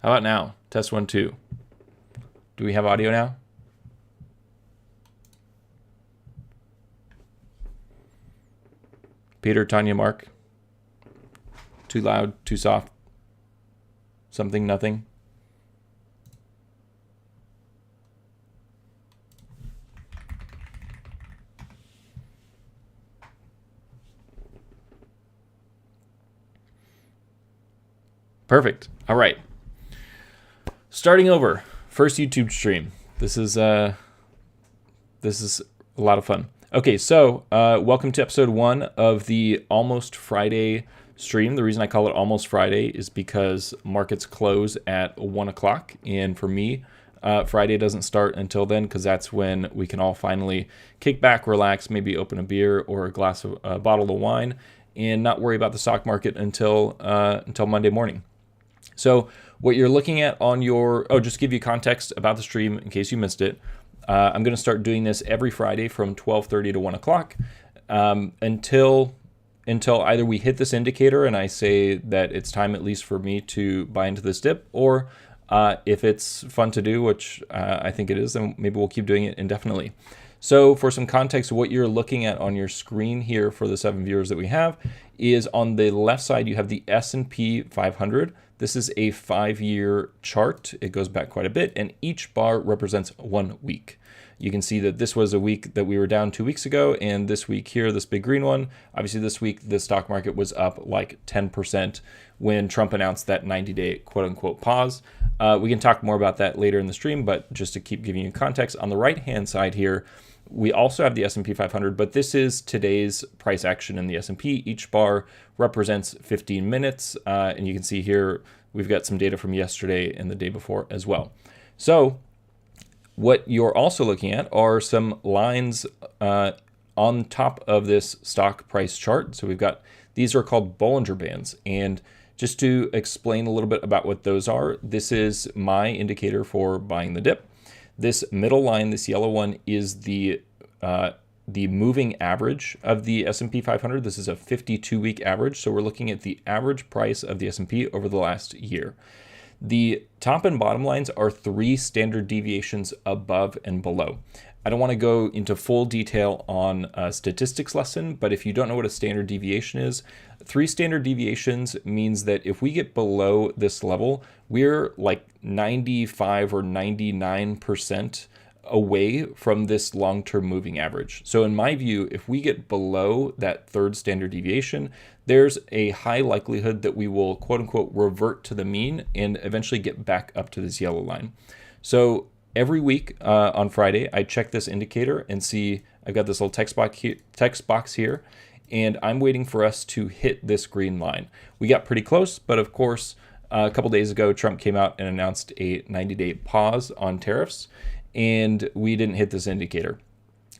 How about now? Test 1, 2. Do we have audio now? Peter, Tanya, Mark. Too loud, too soft. Something, nothing. Perfect. All right. Starting over. First YouTube stream. This is a lot of fun. Okay, so welcome to episode 1 of the Almost Friday stream. The reason I call it Almost Friday is because markets close at 1 o'clock. And for me, Friday doesn't start until then, because that's when we can all finally kick back, relax, maybe open a beer or a bottle of wine, and not worry about the stock market until Monday morning. So what you're looking at on your, just to give you context about the stream in case you missed it, I'm going to start doing this every Friday from 12:30 to 1 o'clock until either we hit this indicator and I say that it's time at least for me to buy into this dip, or if it's fun to do, which I think it is, then maybe we'll keep doing it indefinitely. So for some context, what you're looking at on your screen here for the 7 viewers that we have is on the left side, you have the S&P 500. This is a 5-year chart. It goes back quite a bit, and each bar represents 1 week. You can see that this was a week that we were down 2 weeks ago, and this week here, this big green one, obviously this week the stock market was up like 10% when Trump announced that 90-day quote-unquote pause. We can talk more about that later in the stream, but just to keep giving you context, on the right-hand side here, we also have the S&P 500, but this is today's price action in the S&P. Each bar represents 15 minutes, and you can see here we've got some data from yesterday and the day before as well. So what you're also looking at are some lines on top of this stock price chart. So we've got, these are called Bollinger Bands, and just to explain a little bit about what those are, this is my indicator for buying the dip. This middle line, this yellow one, is the moving average of the S&P 500. This is a 52-week average, so we're looking at the average price of the S&P over the last year. The top and bottom lines are 3 standard deviations above and below. I don't want to go into full detail on a statistics lesson, but if you don't know what a standard deviation is, 3 standard deviations means that if we get below this level, we're like 95 or 99% away from this long-term moving average. So in my view, if we get below that 3rd standard deviation, there's a high likelihood that we will quote-unquote revert to the mean and eventually get back up to this yellow line. So every week on Friday, I check this indicator and see I've got this little text box here, and I'm waiting for us to hit this green line. We got pretty close, but of course, a couple days ago, Trump came out and announced a 90-day pause on tariffs, and we didn't hit this indicator.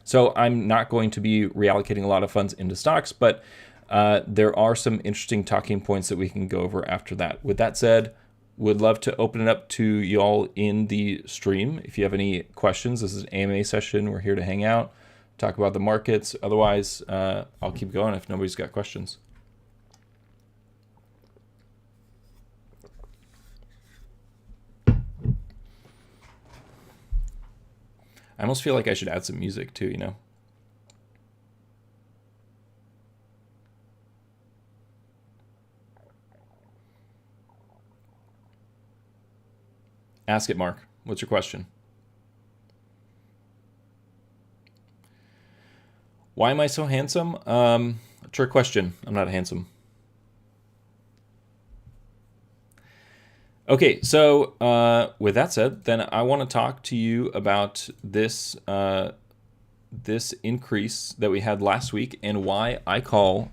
So I'm not going to be reallocating a lot of funds into stocks, but there are some interesting talking points that we can go over after that. With that said, would love to open it up to y'all in the stream. If you have any questions, this is an AMA session. We're here to hang out, talk about the markets. Otherwise, I'll keep going if nobody's got questions. I almost feel like I should add some music too, you know? Ask it, Mark. What's your question? Why am I so handsome? Trick question. I'm not handsome. Okay, so with that said, then I want to talk to you about this this increase that we had last week and why I call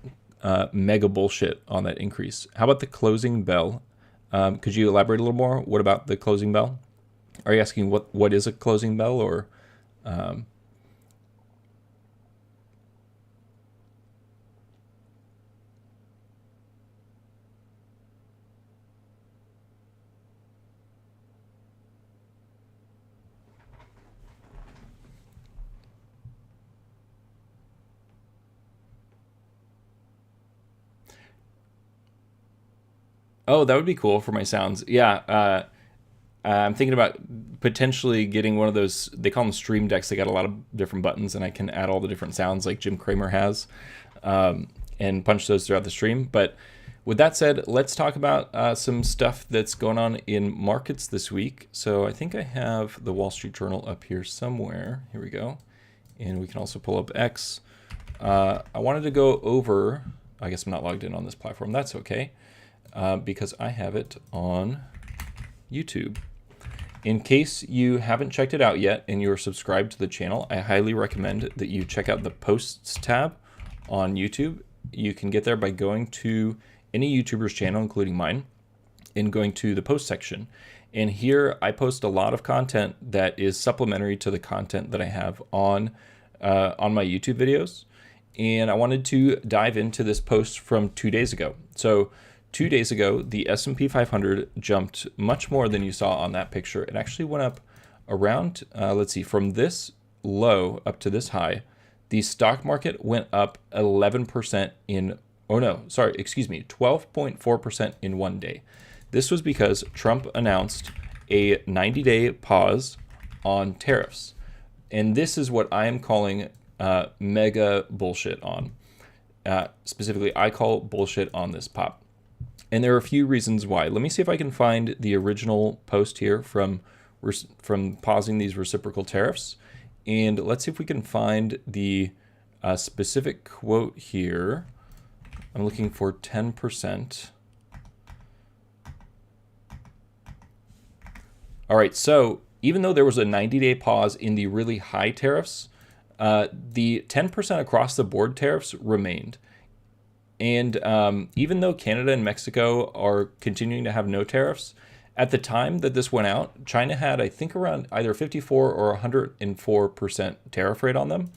mega bullshit on that increase. How about the closing bell? Could you elaborate a little more? What about the closing bell? Are you asking what is a closing bell, or? Oh, that would be cool for my sounds. Yeah. I'm thinking about potentially getting one of those, they call them stream decks. They got a lot of different buttons, and I can add all the different sounds like Jim Cramer has, and punch those throughout the stream. But with that said, let's talk about some stuff that's going on in markets this week. So I think I have the Wall Street Journal up here somewhere. Here we go. And we can also pull up X. I wanted to go over, I guess I'm not logged in on this platform. That's okay, because I have it on YouTube. In case you haven't checked it out yet and you're subscribed to the channel, I highly recommend that you check out the posts tab on YouTube. You can get there by going to any YouTuber's channel, including mine, and going to the post section. And here I post a lot of content that is supplementary to the content that I have on my YouTube videos. And I wanted to dive into this post from 2 days ago. So 2 days ago, the S&P 500 jumped much more than you saw on that picture. It actually went up around, let's see, from this low up to this high. The stock market went up 11% in, 12.4% in 1 day. This was because Trump announced a 90-day pause on tariffs. And this is what I am calling mega bullshit on. Specifically, I call bullshit on this pop. And there are a few reasons why. Let me see if I can find the original post here from pausing these reciprocal tariffs. And let's see if we can find the specific quote here. I'm looking for 10%. All right, so even though there was a 90-day pause in the really high tariffs, the 10% across the board tariffs remained. And even though Canada and Mexico are continuing to have no tariffs, at the time that this went out, China had, I think, around either 54 or 104% tariff rate on them.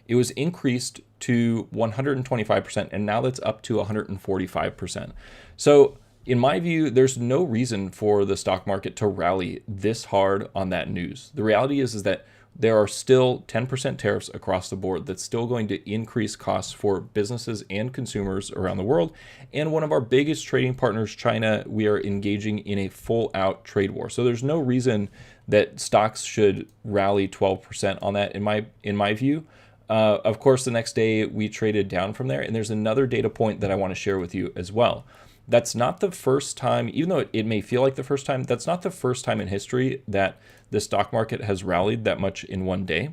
It was increased to 125%, and now that's up to 145%. So in my view, there's no reason for the stock market to rally this hard on that news. The reality is that there are still 10% tariffs across the board that's still going to increase costs for businesses and consumers around the world. And one of our biggest trading partners, China, we are engaging in a full-out trade war. So there's no reason that stocks should rally 12% on that, in my view. Of course, the next day we traded down from there. And there's another data point that I want to share with you as well. That's not the first time, even though it may feel like the first time, that's not the first time in history that the stock market has rallied that much in 1 day.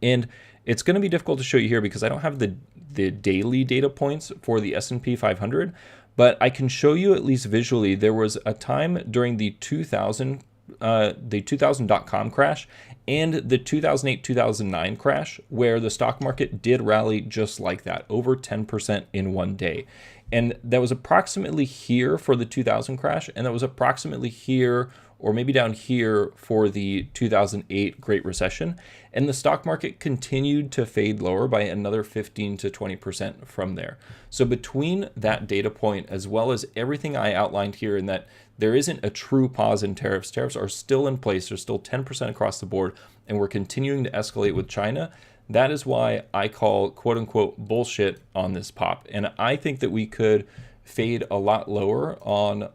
And it's going to be difficult to show you here because I don't have the daily data points for the S&P 500, but I can show you at least visually. There was a time during the 2000 dot-com crash and the 2008-2009 crash where the stock market did rally just like that, over 10% in 1 day. And that was approximately here for the 2000 crash, and that was approximately here or maybe down here for the 2008 Great Recession. And the stock market continued to fade lower by another 15 to 20% from there. So between that data point, as well as everything I outlined here, in that there isn't a true pause in tariffs, tariffs are still in place, they're still 10% across the board, and we're continuing to escalate with China. That is why I call quote unquote bullshit on this pop. And I think that we could fade a lot lower on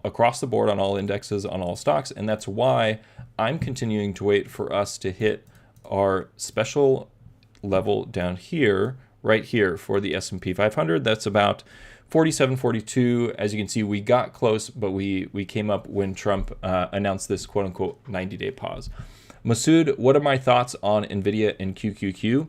across the board on all indexes, on all stocks. And that's why I'm continuing to wait for us to hit our special level down here, right here for the S&P 500. That's about 47.42. As you can see, we got close, but we came up when Trump announced this quote unquote 90-day pause. Masood, what are my thoughts on NVIDIA and QQQ?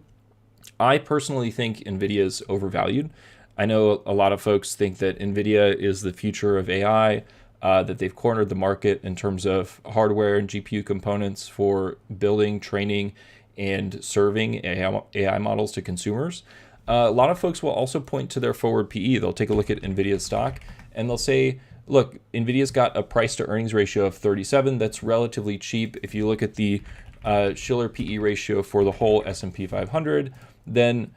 I personally think NVIDIA is overvalued. I know a lot of folks think that NVIDIA is the future of AI, that they've cornered the market in terms of hardware and GPU components for building, training, and serving AI models to consumers. A lot of folks will also point to their forward PE. They'll take a look at NVIDIA's stock and they'll say, look, NVIDIA's got a price to earnings ratio of 37. That's relatively cheap. If you look at the Shiller PE ratio for the whole S&P 500, then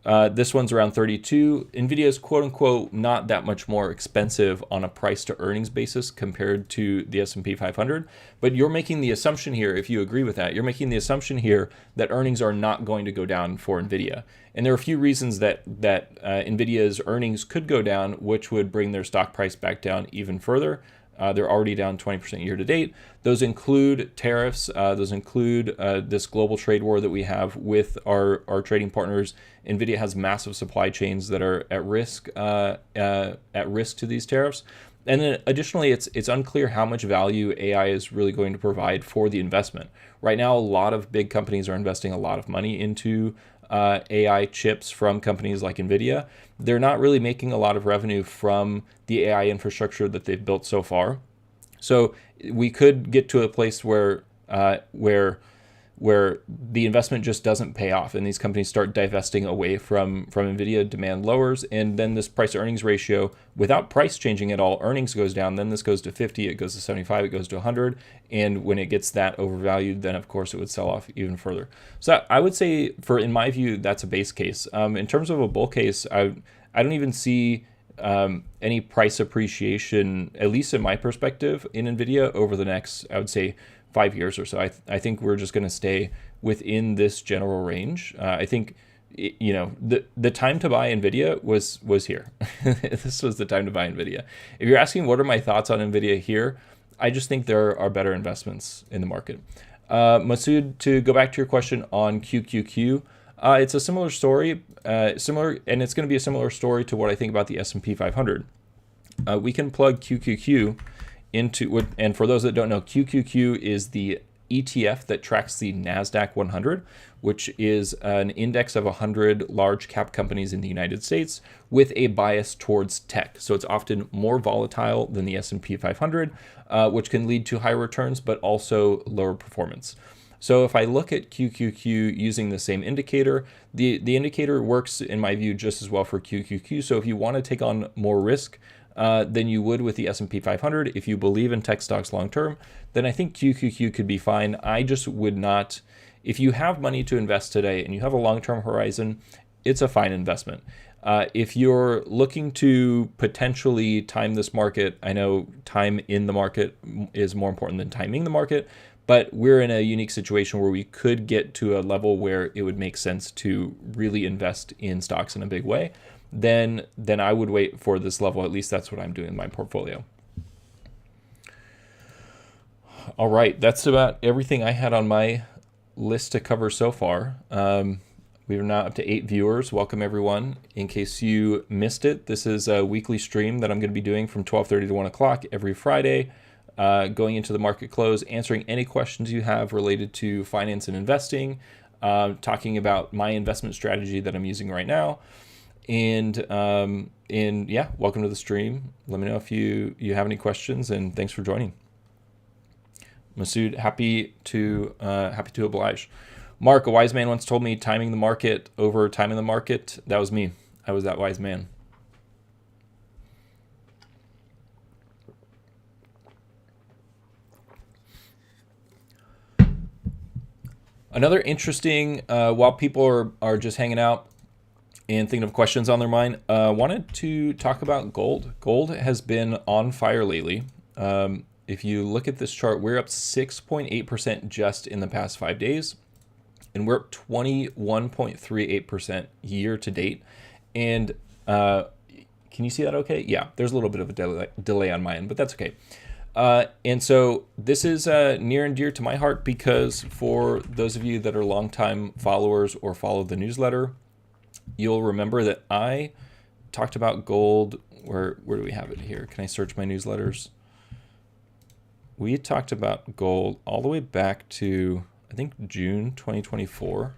this one's around 32. NVIDIA is quote unquote not that much more expensive on a price to earnings basis compared to the S&P 500. But you're making the assumption here, if you agree with that, you're making the assumption here that earnings are not going to go down for NVIDIA. And there are a few reasons that NVIDIA's earnings could go down, which would bring their stock price back down even further. They're already down 20% year to date. Those include tariffs. Those include this global trade war that we have with our trading partners. NVIDIA has massive supply chains that are at risk to these tariffs. And then additionally, it's unclear how much value AI is really going to provide for the investment. Right now, a lot of big companies are investing a lot of money into AI chips from companies like NVIDIA. They're not really making a lot of revenue from the AI infrastructure that they've built so far. So we could get to a place where the investment just doesn't pay off and these companies start divesting away from NVIDIA, demand lowers, and then this price earnings ratio, without price changing at all, earnings goes down, then this goes to 50, it goes to 75, it goes to 100, and when it gets that overvalued, then of course it would sell off even further. So I would say, in my view, that's a base case. In terms of a bull case, I don't even see any price appreciation, at least in my perspective, in NVIDIA over the next, I would say, 5 years or so. I think we're just going to stay within this general range. I think, the time to buy NVIDIA was here. This was the time to buy NVIDIA. If you're asking what are my thoughts on NVIDIA here, I just think there are better investments in the market. Masood, to go back to your question on QQQ, it's a similar story, and it's going to be a similar story to what I think about the S&P 500. We can plug QQQ into, and for those that don't know, QQQ is the ETF that tracks the NASDAQ 100, which is an index of 100 large cap companies in the United States with a bias towards tech. So it's often more volatile than the S&P 500, which can lead to higher returns, but also lower performance. So if I look at QQQ using the same indicator, the indicator works, in my view, just as well for QQQ. So if you want to take on more risk than you would with the S&P 500, if you believe in tech stocks long term, then I think QQQ could be fine. I just would not, if you have money to invest today and you have a long-term horizon, it's a fine investment. If you're looking to potentially time this market, I know time in the market is more important than timing the market, but we're in a unique situation where we could get to a level where it would make sense to really invest in stocks in a big way. Then I would wait for this level. At least that's what I'm doing in my portfolio. All right, that's about everything I had on my list to cover so far. We are now up to 8 viewers. Welcome, everyone. In case you missed it, this is a weekly stream that I'm going to be doing from 12:30 to 1 o'clock every Friday, going into the market close, answering any questions you have related to finance and investing, talking about my investment strategy that I'm using right now. And yeah, welcome to the stream. Let me know if you have any questions, and thanks for joining. Masood, happy to oblige. Mark, a wise man once told me timing the market over timing the market. That was me. I was that wise man. Another interesting, while people are just hanging out and thinking of questions on their mind, wanted to talk about gold. Gold has been on fire lately. If you look at this chart, we're up 6.8% just in the past 5 days, and we're up 21.38% year to date. And can you see that okay? Yeah, there's a little bit of a delay on my end, but that's okay. And so this is near and dear to my heart because for those of you that are longtime followers or follow the newsletter, you'll remember that I talked about gold. Where do we have it here? Can I search my newsletters? We talked about gold all the way back to, I think, June 2024.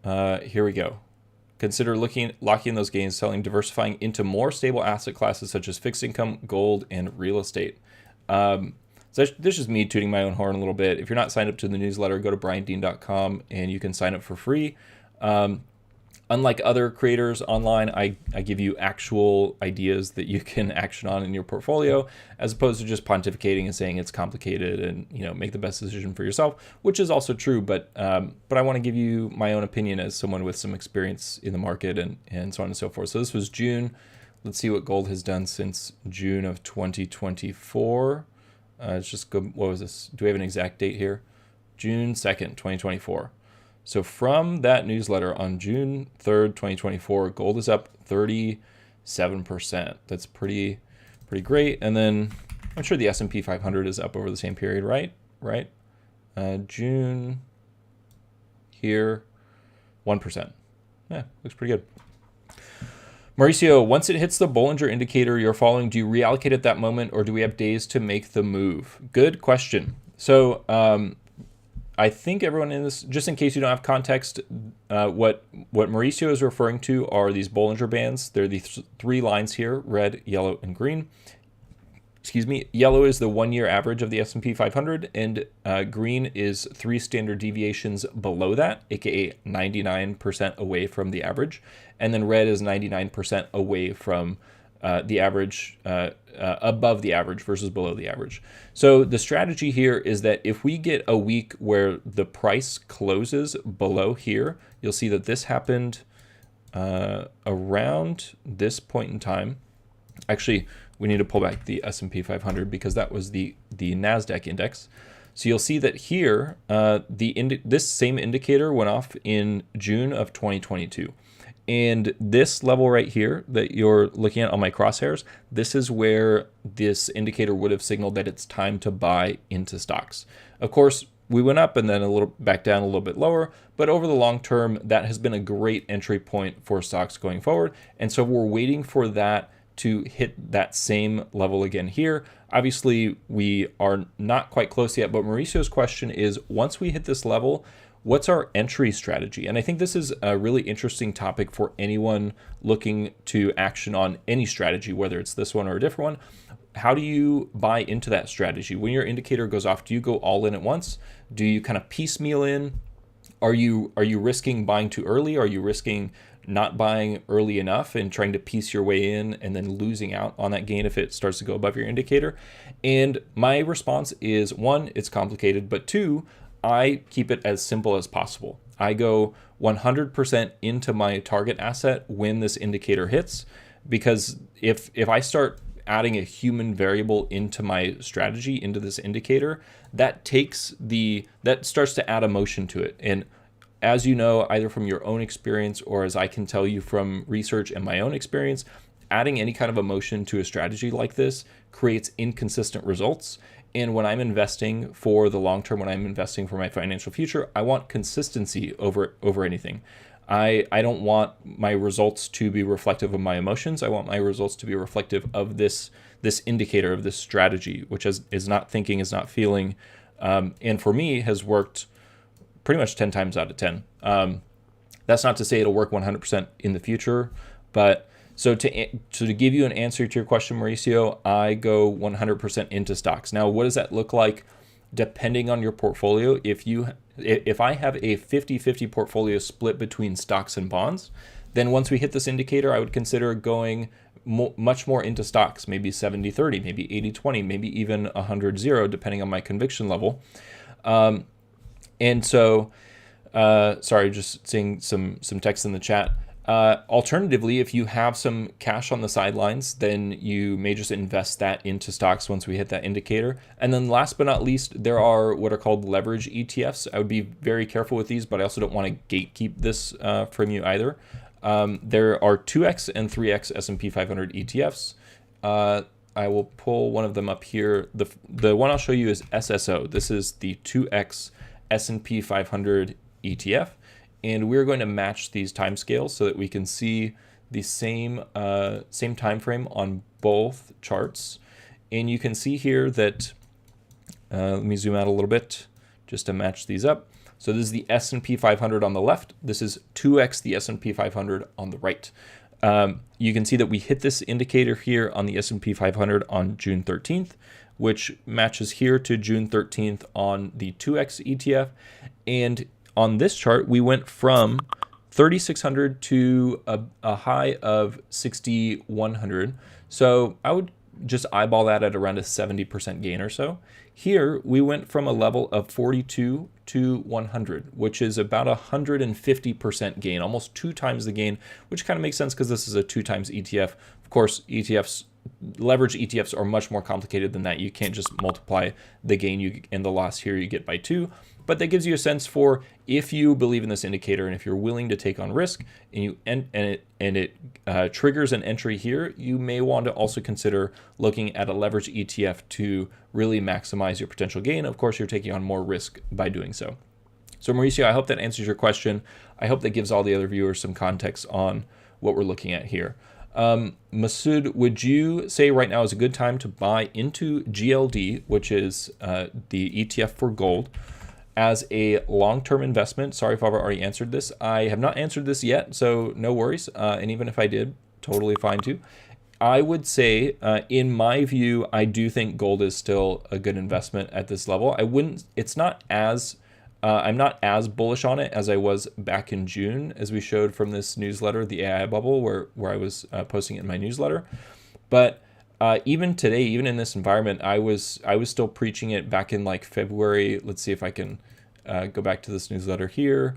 Here we go. Consider locking in those gains, selling, diversifying into more stable asset classes such as fixed income, gold, and real estate. So this is me tooting my own horn a little bit. If you're not signed up to the newsletter, go to briandean.com and you can sign up for free. Unlike other creators online, I give you actual ideas that you can action on in your portfolio, as opposed to just pontificating and saying it's complicated and make the best decision for yourself, which is also true. But I want to give you my own opinion as someone with some experience in the market and so on and so forth. So this was June. Let's see what gold has done since June of 2024. Let's just go. What was this? Do we have an exact date here? June 2nd, 2024. So from that newsletter on June 3rd, 2024, gold is up 37%. That's pretty pretty great. And then I'm sure the S&P 500 is up over the same period, right? June here, 1%. Yeah, looks pretty good. Mauricio, once it hits the Bollinger indicator you're following, do you reallocate at that moment, or do we have days to make the move? Good question. So I think everyone in this, just in case you don't have context, what Mauricio is referring to are these Bollinger Bands. They're the three lines here, red, yellow, and green. Excuse me, yellow is the 1 year average of the S&P 500, and green is 3 standard deviations below that, aka 99% away from the average, and then red is 99% away from the average, above the average versus below the average. So the strategy here is that if we get a week where the price closes below here, you'll see that this happened around this point in time. Actually, we need to pull back the S&P 500 because that was the NASDAQ index. So you'll see that here, this same indicator went off in June of 2022. And this level right here that you're looking at on my crosshairs, this is where this indicator would have signaled that it's time to buy into stocks. Of course, we went up and then a little back down a little bit lower, but over the long term, that has been a great entry point for stocks going forward. And so we're waiting for that to hit that same level again here. Obviously, we are not quite close yet, but Mauricio's question is, once we hit this level, what's our entry strategy? And I think this is a really interesting topic for anyone looking to action on any strategy, whether it's this one or a different one. How do you buy into that strategy? When your indicator goes off, do you go all in at once? Do you kind of piecemeal in? Are you risking buying too early? Are you risking not buying early enough and trying to piece your way in and then losing out on that gain if it starts to go above your indicator? And my response is, one, it's complicated, but two, I keep it as simple as possible. I go 100% into my target asset when this indicator hits, because if I start adding a human variable into my strategy, into this indicator, that starts to add emotion to it. And as you know, either from your own experience or as I can tell you from research and my own experience, adding any kind of emotion to a strategy like this creates inconsistent results. And when I'm investing for the long term, when I'm investing for my financial future, I want consistency over anything. I don't want my results to be reflective of my emotions. I want my results to be reflective of this indicator, of this strategy, which is not thinking, is not feeling, and for me has worked pretty much 10 times out of 10. That's not to say it'll work 100% in the future, but so to give you an answer to your question, Mauricio, I go 100% into stocks. Now, what does that look like depending on your portfolio? If I have a 50-50 portfolio split between stocks and bonds, then once we hit this indicator, I would consider going much more into stocks, maybe 70-30, maybe 80-20, maybe even 100-0, depending on my conviction level. And so, sorry, just seeing some text in the chat. Alternatively, if you have some cash on the sidelines, then you may just invest that into stocks once we hit that indicator. And then last but not least, there are what are called leverage ETFs. I would be very careful with these, but I also don't want to gatekeep this from you either. There are 2x and 3x S&P 500 ETFs. I will pull one of them up here. The one I'll show you is SSO. This is the 2x S&P 500 ETF. And we're going to match these timescales so that we can see the same time frame on both charts. And you can see here that, let me zoom out a little bit just to match these up. So this is the S&P 500 on the left. This is 2x the S&P 500 on the right. You can see that we hit this indicator here on the S&P 500 on June 13th, which matches here to June 13th on the 2x ETF. And on this chart, we went from 3,600 to a high of 6,100. So I would just eyeball that at around a 70% gain or so. Here, we went from a level of 42 to 100, which is about 150% gain, almost 2 times the gain, which kind of makes sense because this is a 2 times ETF. Of course, ETFs leverage ETFs are much more complicated than that. You can't just multiply the gain and the loss here you get by 2. But that gives you a sense for if you believe in this indicator and if you're willing to take on risk and it triggers an entry here, you may want to also consider looking at a leverage ETF to really maximize your potential gain. Of course, you're taking on more risk by doing so. So Mauricio, I hope that answers your question. I hope that gives all the other viewers some context on what we're looking at here. Masood, would you say right now is a good time to buy into GLD, which is the ETF for gold, as a long-term investment? Sorry if I've already answered this. I have not answered this yet, so no worries. And even if I did, totally fine too. I would say, in my view, I do think gold is still a good investment at this level. It's not as, I'm not as bullish on it as I was back in June, as we showed from this newsletter, the AI bubble, where I was posting it in my newsletter. But even today, even in this environment, I was still preaching it back in like February. Let's see if I can go back to this newsletter here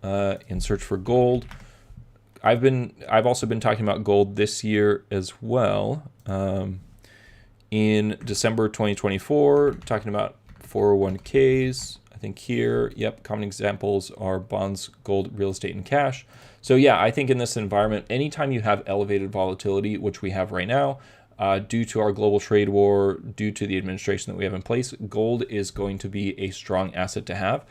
and search for gold. I've also been talking about gold this year as well. In December 2024, talking about 401ks. I think here, yep, common examples are bonds, gold, real estate, and cash. So yeah, I think in this environment, anytime you have elevated volatility, which we have right now, due to our global trade war, due to the administration that we have in place, gold is going to be a strong asset to have.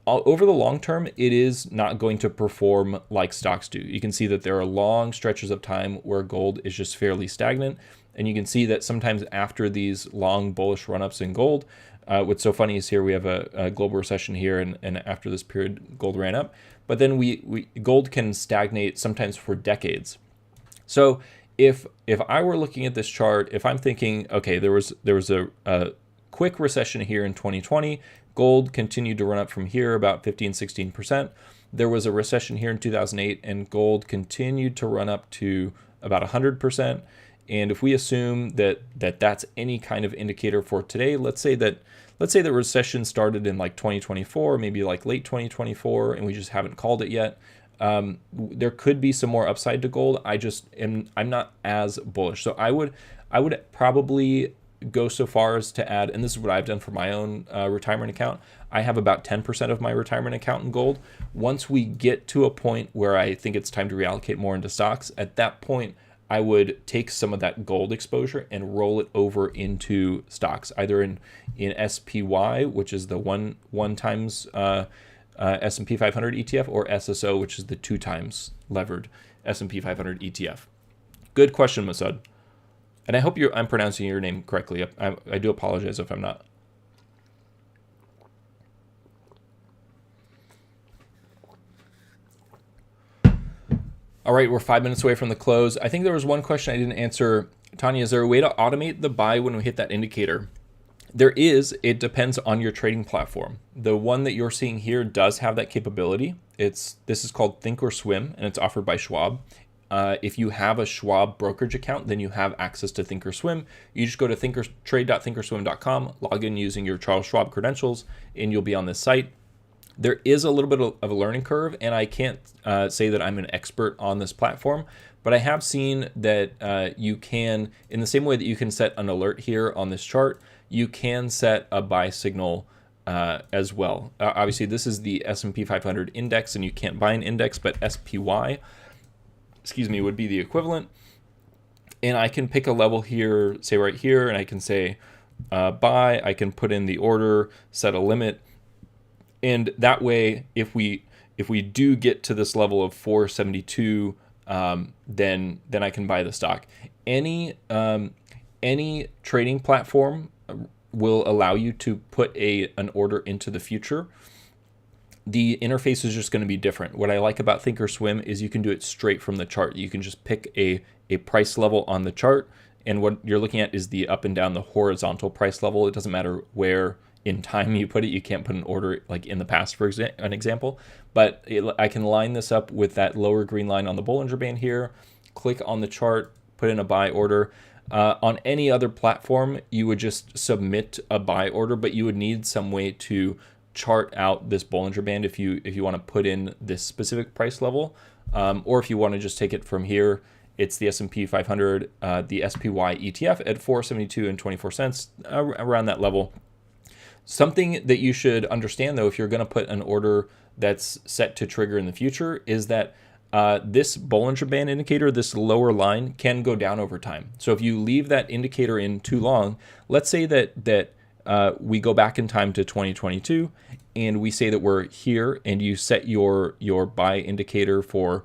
Over the long term, it is not going to perform like stocks do. You can see that there are long stretches of time where gold is just fairly stagnant. And you can see that sometimes after these long bullish run-ups in gold, what's so funny is here we have a global recession here, and after this period, gold ran up. But then gold can stagnate sometimes for decades. So if I were looking at this chart, if I'm thinking, okay, there was a quick recession here in 2020, gold continued to run up from here about 15-16%. There was a recession here in 2008, and gold continued to run up to about 100%. And if we assume that that's any kind of indicator for today, let's say the recession started in like 2024, maybe like late 2024, and we just haven't called it yet. There could be some more upside to gold. I'm not as bullish. So I would probably go so far as to add, and this is what I've done for my own retirement account. I have about 10% of my retirement account in gold. Once we get to a point where I think it's time to reallocate more into stocks, at that point, I would take some of that gold exposure and roll it over into stocks, either in SPY, which is the one times S&P 500 ETF, or SSO, which is the 2 times levered S&P 500 ETF. Good question, Masud. And I hope I'm pronouncing your name correctly. I do apologize if I'm not. All right, we're 5 minutes away from the close. I think there was one question I didn't answer. Tanya, is there a way to automate the buy when we hit that indicator? There is. It depends on your trading platform. The one that you're seeing here does have that capability. This is called Thinkorswim, and it's offered by Schwab. If you have a Schwab brokerage account, then you have access to Thinkorswim. You just go to trade.thinkorswim.com, log in using your Charles Schwab credentials, and you'll be on this site. There is a little bit of a learning curve, and I can't say that I'm an expert on this platform, but I have seen that you can, in the same way that you can set an alert here on this chart, you can set a buy signal as well. Obviously, this is the S&P 500 index, and you can't buy an index, but SPY, would be the equivalent. And I can pick a level here, say right here, and I can say buy. I can put in the order, set a limit. And that way, if we do get to this level of 472, then I can buy the stock. Any trading platform will allow you to put an order into the future. The interface is just going to be different. What I like about Thinkorswim is you can do it straight from the chart. You can just pick a price level on the chart, and what you're looking at is the up and down, the horizontal price level. It doesn't matter where in time you put it. You can't put an order like in the past, for an example. But I can line this up with that lower green line on the Bollinger Band here, click on the chart, put in a buy order. On any other platform, you would just submit a buy order, but you would need some way to chart out this Bollinger Band if you want to put in this specific price level, or if you want to just take it from here It's the S&P 500, the SPY ETF at 472 and 24 cents, around that level. Something that you should understand, though, if you're going to put an order that's set to trigger in the future, is that this Bollinger Band indicator, this lower line, can go down over time. So if you leave that indicator in too long, let's say that we go back in time to 2022, and we say that we're here, and you set your buy indicator for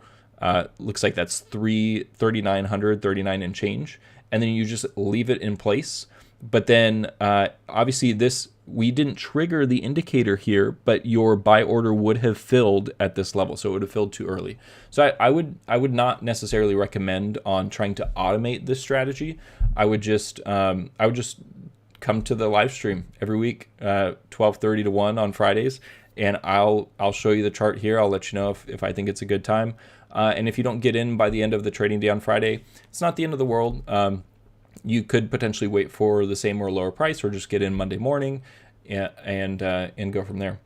looks like that's 3,900, 39 and change, and then you just leave it in place. But then obviously we didn't trigger the indicator here, but your buy order would have filled at this level, so it would have filled too early. So I would not necessarily recommend on trying to automate this strategy. I would just come to the live stream every week, 12:30 to 1 on Fridays, and I'll show you the chart here. I'll let you know if I think it's a good time. And if you don't get in by the end of the trading day on Friday, it's not the end of the world. You could potentially wait for the same or lower price, or just get in Monday morning and go from there.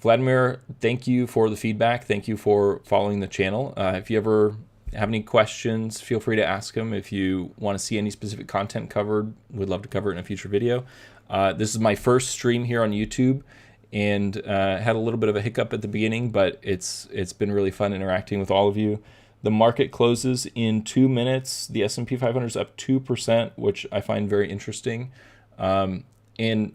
Vladimir, thank you for the feedback. Thank you for following the channel. If you ever have any questions, feel free to ask them. If you want to see any specific content covered, we'd love to cover it in a future video. This is my first stream here on YouTube, and had a little bit of a hiccup at the beginning, but it's been really fun interacting with all of you. The market closes in 2 minutes. The S&P 500 is up 2%, which I find very interesting. And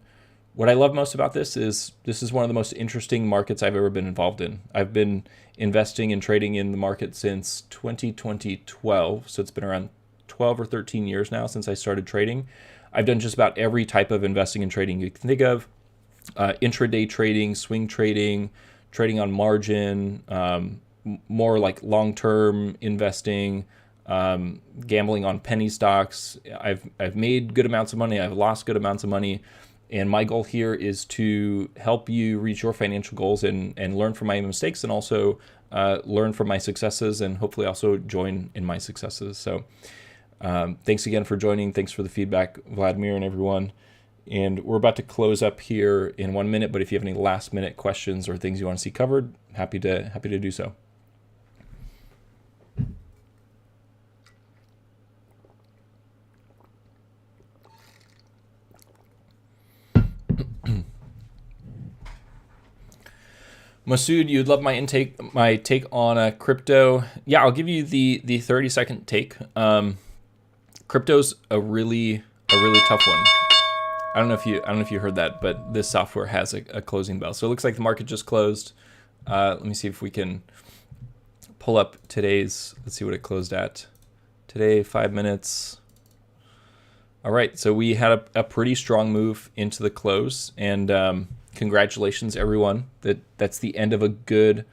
what I love most about this is one of the most interesting markets I've ever been involved in. I've been investing and trading in the market since 2012, so it's been around 12 or 13 years now since I started trading. I've done just about every type of investing and trading you can think of. Intraday trading, swing trading, trading on margin, more like long-term investing, gambling on penny stocks. I've made good amounts of money. I've lost good amounts of money. And my goal here is to help you reach your financial goals and learn from my mistakes, and also learn from my successes, and hopefully also join in my successes. So thanks again for joining. Thanks for the feedback, Vladimir and everyone. And we're about to close up here in 1 minute, but if you have any last minute questions or things you want to see covered, happy to do so. Masood, you'd love my take on crypto. Yeah, I'll give you the 30-second take. Crypto's a really tough one. I don't know if you heard that, but this software has a closing bell. So it looks like the market just closed. Let me see if we can pull up today's. Let's see what it closed at today. 5 minutes. All right, so we had a pretty strong move into the close, and congratulations, everyone. That's the end of a good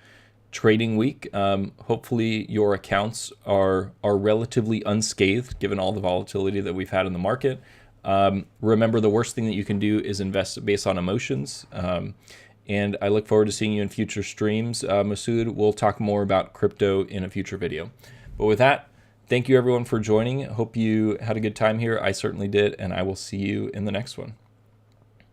trading week. Hopefully your accounts are relatively unscathed given all the volatility that we've had in the market. Remember, the worst thing that you can do is invest based on emotions. And I look forward to seeing you in future streams. Masood, we'll talk more about crypto in a future video. But with that, thank you everyone for joining. Hope you had a good time here. I certainly did, and I will see you in the next one.